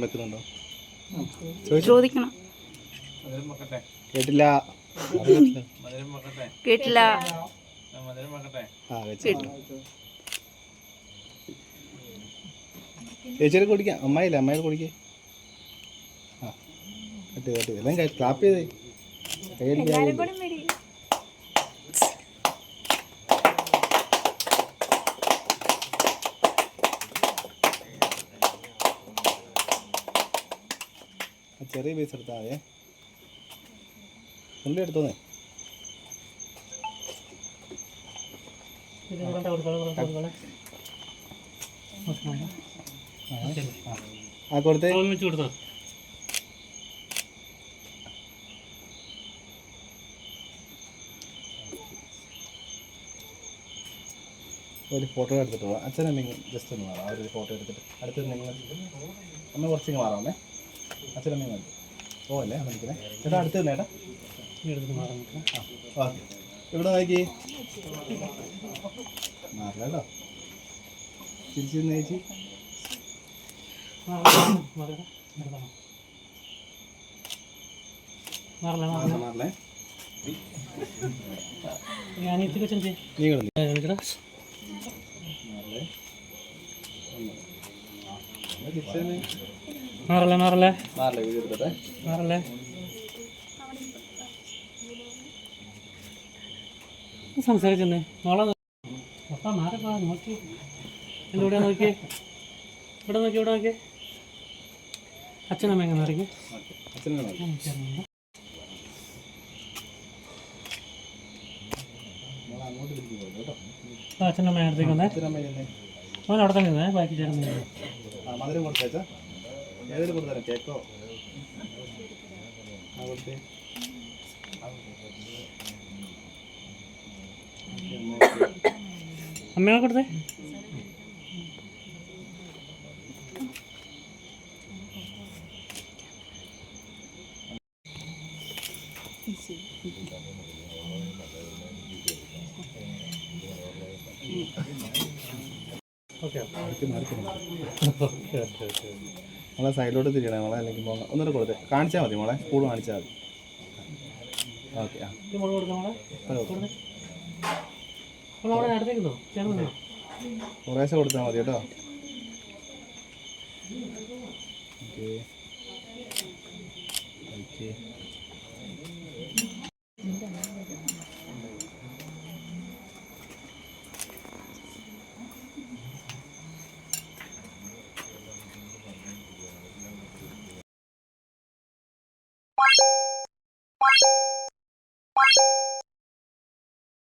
വെക്കുന്നുണ്ടോ? ചോദിക്കണം. കേട്ടില്ല. കേട്ടില്ല. ചേച്ചിയുടെ കുടിക്കാം. അമ്മായില്ലേ, അമ്മായിയുടെ കുടിക്കേ. ആ കേട്ടി കേട്ടി എല്ലാം ക്ലാപ്പ് ചെയ്തേ. ചെറിയ പീസ് എടുത്താൽ മതിയേ. ഉള്ളി എടുത്തോന്നേ. ആ കൊടുത്തേ. ഒരു ഫോട്ടോ എടുത്തിട്ട് പോവാം. അച്ഛനമ്മ ജസ്റ്റ് ഒന്ന് മാറാം. ഒരു ഫോട്ടോ എടുത്തിട്ട് അടുത്ത് നിങ്ങൾ അമ്മ കുറച്ചിങ്ങ് മാറാമേ. അച്ഛനമ്മ കണ്ടു ഓ അല്ലേ വിളിക്കണേ. ചേട്ടാ അടുത്ത് നേട്ടാ ആ ഓക്കെ. ഇവിടെ നോക്കി മാറില്ല കേട്ടോ. തിരിച്ച് ചേച്ചി മാറില്ലേ. നീ കിടന്നു മാറല്ലേ മാറല്ലേ മാറില്ലേ വീഡിയോ എടുക്കട്ടെ. മാറല്ലേ സംസാരിച്ചെന്നേ മോളെ അപ്പം മാറപ്പാ നോക്കി. എൻ്റെ ഇവിടെ നോക്കിയേ. ഇവിടെ നോക്കി. ഇവിടെ നോക്കിയേ. അച്ഛനമ്മ എങ്ങനെ അറിയിക്കും? അച്ഛനമ്മ അടുത്തേക്ക് വന്നേ. അവൻ അവിടെ തന്നെ ഇരുന്നേ. ബാക്കി ചേർന്ന് മധുരം കൊടുത്തേച്ചാ. ഏതൊരു കൊടുത്തരാം. കേക്കോ കൊടുത്തേ. അമ്മയെ കൊടുത്തേ. മോളെ സൈഡിലോട്ട് തിരിയണേ മോളെ. അല്ലെങ്കിൽ മോളെ ഒന്നുകൂടെ കൊടുത്തേ. കാണിച്ചാൽ മതി മോളെ. സ്കൂൾ കാണിച്ചാൽ മതി. ഓക്കെ. ആ കുറേശ്ശെ കൊടുത്താൽ മതി കേട്ടോ. Okay okay. What?